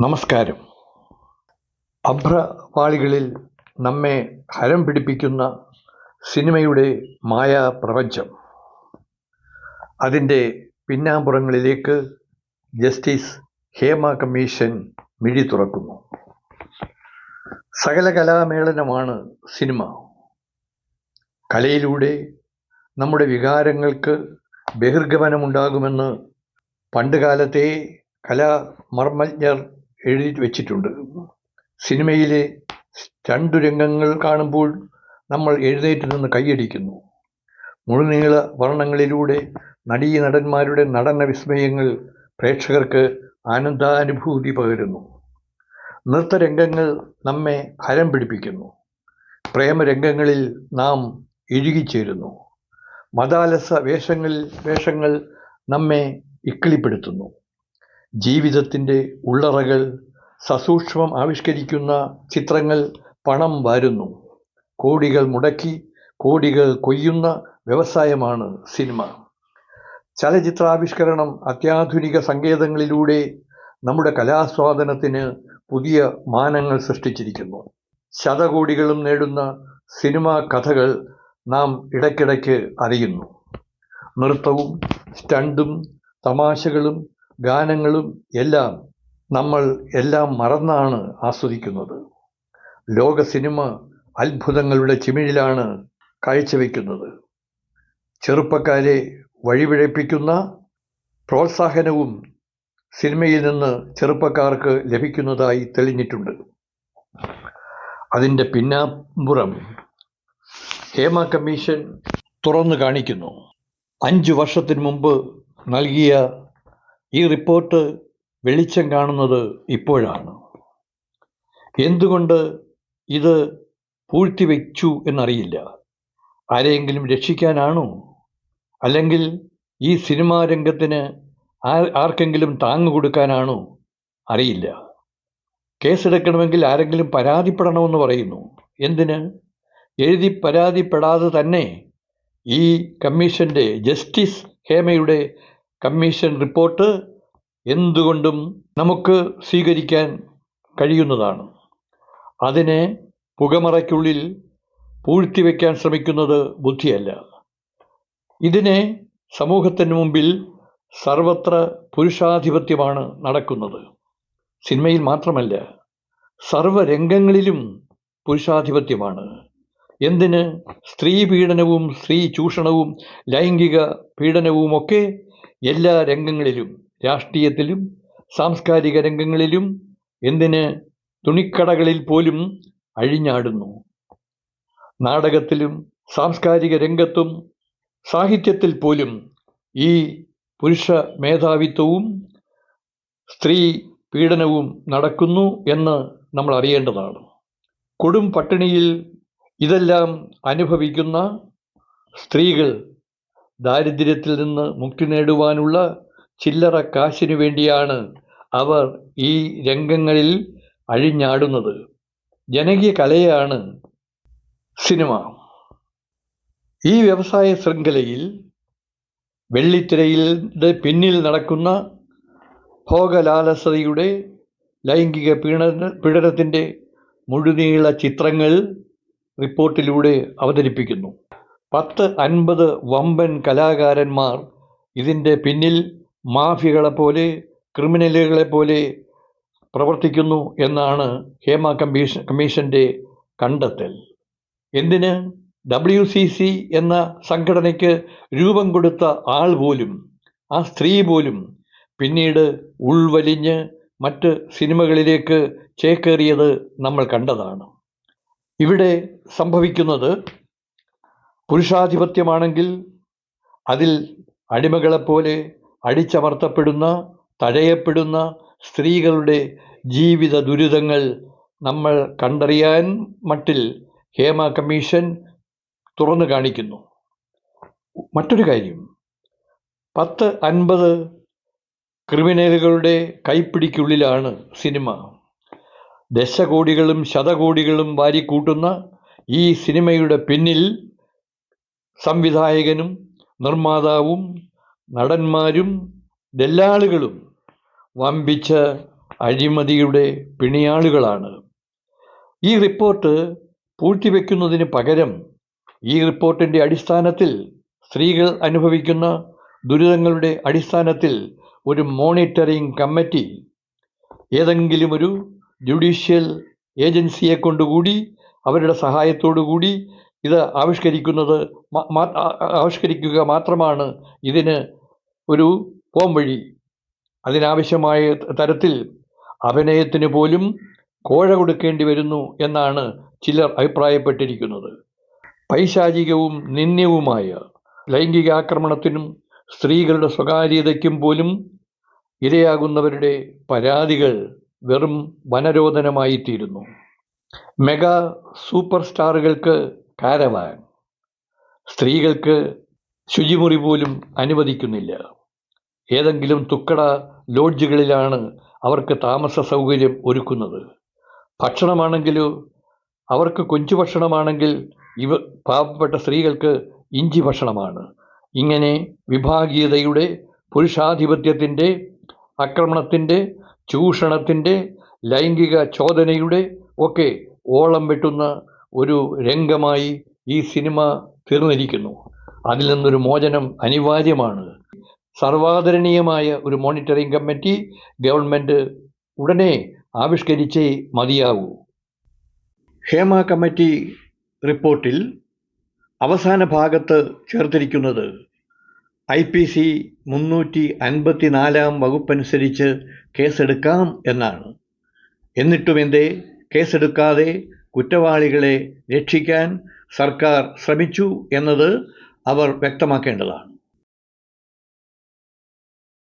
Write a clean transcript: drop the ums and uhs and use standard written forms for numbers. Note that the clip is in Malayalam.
നമസ്കാരം. അഭ്രപാളികളിൽ നമ്മെ ഹരം പിടിപ്പിക്കുന്ന സിനിമയുടെ മായാപ്രപഞ്ചം, അതിൻ്റെ പിന്നാമ്പുറങ്ങളിലേക്ക് ജസ്റ്റിസ് ഹേമ കമ്മീഷൻ മിഴി തുറക്കുന്നു. സകല കലാമേളനമാണ് സിനിമ. കലയിലൂടെ നമ്മുടെ വികാരങ്ങൾക്ക് ബഹിർഗമനമുണ്ടാകുമെന്ന് പണ്ടുകാലത്തെ കലാമർമ്മജ്ഞർ എഴുതി വച്ചിട്ടുണ്ട്. സിനിമയിലെ സ്റ്റണ്ടു രംഗങ്ങൾ കാണുമ്പോൾ നമ്മൾ എഴുന്നേറ്റ് നിന്ന് കൈയടിക്കുന്നു. മുഴുനീള വർണ്ണങ്ങളിലൂടെ നടീനടന്മാരുടെ നടന വിസ്മയങ്ങൾ പ്രേക്ഷകർക്ക് ആനന്ദാനുഭൂതി പകരുന്നു. നൃത്തരംഗങ്ങൾ നമ്മെ ഹരം പിടിപ്പിക്കുന്നു. പ്രേമരംഗങ്ങളിൽ നാം ഇഴുകിച്ചേരുന്നു. മതാലസ വേഷങ്ങൾ നമ്മെ ഇക്കിളിപ്പെടുത്തുന്നു. ജീവിതത്തിൻ്റെ ഉള്ളറകൾ സസൂക്ഷ്മം ആവിഷ്കരിക്കുന്ന ചിത്രങ്ങൾ പണം വാരുന്നു. കോടികൾ മുടക്കി കോടികൾ കൊയ്യുന്ന വ്യവസായമാണ് സിനിമ. ചലച്ചിത്രാവിഷ്കരണം അത്യാധുനിക സങ്കേതങ്ങളിലൂടെ നമ്മുടെ കലാസ്വാദനത്തിന് പുതിയ മാനങ്ങൾ സൃഷ്ടിച്ചിരിക്കുന്നു. ശതകോടികളും നേടുന്ന സിനിമാ കഥകൾ നാം ഇടയ്ക്കിടയ്ക്ക് അറിയുന്നു. നൃത്തവും സ്റ്റണ്ടും തമാശകളും ഗാനങ്ങളും എല്ലാം നമ്മൾ മറന്നാണ് ആസ്വദിക്കുന്നത്. ലോക സിനിമ അത്ഭുതങ്ങളുടെ ചിമിഴിലാണ് കാഴ്ചവെക്കുന്നത്. ചെറുപ്പക്കാരെ വഴിപിഴപ്പിക്കുന്ന പ്രോത്സാഹനവും സിനിമയിൽ നിന്ന് ചെറുപ്പക്കാർക്ക് ലഭിക്കുന്നതായി തെളിഞ്ഞിട്ടുണ്ട്. അതിൻ്റെ പിന്നാമ്പുറം ഹേമ കമ്മീഷൻ തുറന്നു കാണിക്കുന്നു. 5 വർഷത്തിന് മുമ്പ് നൽകിയ ഈ റിപ്പോർട്ട് വെളിച്ചം കാണുന്നത് ഇപ്പോഴാണ്. എന്തുകൊണ്ട് ഇത് പൂഴ്ത്തിവെച്ചു എന്നറിയില്ല. ആരെയെങ്കിലും രക്ഷിക്കാനാണോ? അല്ലെങ്കിൽ ഈ സിനിമാ രംഗത്തിന് ആർക്കെങ്കിലും താങ്ങ് കൊടുക്കാനാണോ? അറിയില്ല. കേസെടുക്കണമെങ്കിൽ ആരെങ്കിലും പരാതിപ്പെടണമെന്ന് പറയുന്നു. എന്തിന്? എഴുതി പരാതിപ്പെടാതെ തന്നെ ഈ കമ്മീഷൻ്റെ ജസ്റ്റിസ് ഹേമയുടെ കമ്മീഷൻ റിപ്പോർട്ട് എന്തുകൊണ്ടും നമുക്ക് സ്വീകരിക്കാൻ കഴിയുന്നതാണ്. അതിനെ പുകമറയ്ക്കുള്ളിൽ പൂഴ്ത്തിവെക്കാൻ ശ്രമിക്കുന്നത് ബുദ്ധിയല്ല. ഇതിനെ സമൂഹത്തിന് മുമ്പിൽ സർവത്ര പുരുഷാധിപത്യമാണ് നടക്കുന്നത്. സിനിമയിൽ മാത്രമല്ല, സർവ്വരംഗങ്ങളിലും പുരുഷാധിപത്യമാണ്. എന്തിന്? സ്ത്രീ പീഡനവും സ്ത്രീ ചൂഷണവും ലൈംഗിക പീഡനവുമൊക്കെ എല്ലാ രംഗങ്ങളിലും, രാഷ്ട്രീയത്തിലും സാംസ്കാരിക രംഗങ്ങളിലും, എന്തിന് തുണിക്കടകളിൽ പോലും അഴിഞ്ഞാടുന്നു. നാടകത്തിലും സാംസ്കാരിക രംഗത്തും സാഹിത്യത്തിൽ പോലും ഈ പുരുഷ മേധാവിത്വവും സ്ത്രീ പീഡനവും നടക്കുന്നു എന്ന് നമ്മൾ അറിയേണ്ടതാണ്. കൊടും പട്ടിണിയിൽ ഇതെല്ലാം അനുഭവിക്കുന്ന സ്ത്രീകൾ ദാരിദ്ര്യത്തിൽ നിന്ന് മുക്തി നേടുവാനുള്ള ചില്ലറ കാശിനു വേണ്ടിയാണ് അവർ ഈ രംഗങ്ങളിൽ അഴിഞ്ഞാടുന്നത്. ജനകീയ കലയാണ് സിനിമ. ഈ വ്യവസായ ശൃംഖലയിൽ വെള്ളിത്തിരയുടെ പിന്നിൽ നടക്കുന്ന ഭോഗലാലസതയുടെ ലൈംഗിക പീഡനത്തിൻ്റെ മുഴുനീള ചിത്രങ്ങൾ റിപ്പോർട്ടിലൂടെ അവതരിപ്പിക്കുന്നു. 10-50 വമ്പൻ കലാകാരന്മാർ ഇതിൻ്റെ പിന്നിൽ മാഫിയകളെപ്പോലെ, ക്രിമിനലുകളെപ്പോലെ പ്രവർത്തിക്കുന്നു എന്നാണ് ഹേമ കമ്മീഷൻ്റെ കണ്ടെത്തൽ. എന്തിന്? WCC എന്ന സംഘടനയ്ക്ക് രൂപം കൊടുത്ത ആൾ പോലും, ആ സ്ത്രീ പോലും പിന്നീട് ഉൾവലിഞ്ഞ് മറ്റ് സിനിമകളിലേക്ക് ചേക്കേറിയത് നമ്മൾ കണ്ടതാണ്. ഇവിടെ സംഭവിക്കുന്നത് പുരുഷാധിപത്യമാണെങ്കിൽ അതിൽ അടിമകളെപ്പോലെ അടിച്ചമർത്തപ്പെടുന്ന, തഴയപ്പെടുന്ന സ്ത്രീകളുടെ ജീവിത ദുരിതങ്ങൾ നമ്മൾ കണ്ടറിയാൻ മട്ടിൽ ഹേമ കമ്മീഷൻ തുറന്നു കാണിക്കുന്നു. മറ്റൊരു കാര്യം, 10-50 ക്രിമിനലുകളുടെ കൈപ്പിടിക്കുള്ളിലാണ് സിനിമ. ദശകോടികളും ശതകോടികളും വാരിക്കൂട്ടുന്ന ഈ സിനിമയുടെ പിന്നിൽ സംവിധായകനും നിർമ്മാതാവും നടന്മാരും ദല്ലാളുകളും വമ്പിച്ച അഴിമതിയുടെ പിണിയാളുകളാണ്. ഈ റിപ്പോർട്ട് പൂഴ്ത്തിവെക്കുന്നതിന് പകരം ഈ റിപ്പോർട്ടിൻ്റെ അടിസ്ഥാനത്തിൽ സ്ത്രീകൾ അനുഭവിക്കുന്ന ദുരിതങ്ങളുടെ അടിസ്ഥാനത്തിൽ ഒരു മോണിറ്ററിംഗ് കമ്മിറ്റി ഏതെങ്കിലും ഒരു ജുഡീഷ്യൽ ഏജൻസിയെ കൊണ്ടുകൂടി അവരുടെ സഹായത്തോടുകൂടി ഇത് ആവിഷ്കരിക്കുക മാത്രമാണ് ഇതിന് ഒരു പോംവഴി. അതിനാവശ്യമായ തരത്തിൽ അഭിനയത്തിന് പോലും കോഴ കൊടുക്കേണ്ടി വരുന്നു എന്നാണ് ചിലർ അഭിപ്രായപ്പെട്ടിരിക്കുന്നത്. പൈശാചികവും നിന്ദ്യവുമായ ലൈംഗികാക്രമണത്തിനും സ്ത്രീകളുടെ സ്വകാര്യതയ്ക്കും പോലും ഇരയാകുന്നവരുടെ പരാതികൾ വെറും വനരോധനമായിത്തീരുന്നു. മെഗാ സൂപ്പർ സ്റ്റാറുകൾക്ക് കാരവാൻ, സ്ത്രീകൾക്ക് ശുചിമുറി പോലും അനുവദിക്കുന്നില്ല. ഏതെങ്കിലും തുക്കട ലോഡ്ജുകളിലാണ് അവർക്ക് താമസ സൗകര്യം ഒരുക്കുന്നത്. ഭക്ഷണമാണെങ്കിലോ അവർക്ക് കൊഞ്ചു ഭക്ഷണമാണെങ്കിൽ പാവപ്പെട്ട സ്ത്രീകൾക്ക് ഇഞ്ചി ഭക്ഷണമാണ്. ഇങ്ങനെ വിഭാഗീയതയുടെ, പുരുഷാധിപത്യത്തിൻ്റെ, ആക്രമണത്തിൻ്റെ, ചൂഷണത്തിൻ്റെ, ലൈംഗിക ചോദനയുടെ ഒക്കെ ഓളം വെട്ടുന്ന ഒരു രംഗമായി ഈ സിനിമ തീർന്നിരിക്കുന്നു. അതിൽ നിന്നൊരു മോചനം അനിവാര്യമാണ്. സർവാദരണീയമായ ഒരു മോണിറ്ററിംഗ് കമ്മിറ്റി ഗവൺമെൻറ് ഉടനെ ആവിഷ്കരിച്ചേ മതിയാവൂ. ഹേമ കമ്മിറ്റി റിപ്പോർട്ടിൽ അവസാന ഭാഗത്ത് ചേർത്തിരിക്കുന്നത് IPC 354 വകുപ്പനുസരിച്ച് കേസെടുക്കാം എന്നാണ്. എന്നിട്ടുമെന്തേ കേസെടുക്കാതെ കുറ്റവാളികളെ രക്ഷിക്കാൻ സർക്കാർ ശ്രമിച്ചു എന്നത് അവർ വ്യക്തമാക്കേണ്ടതാണ്.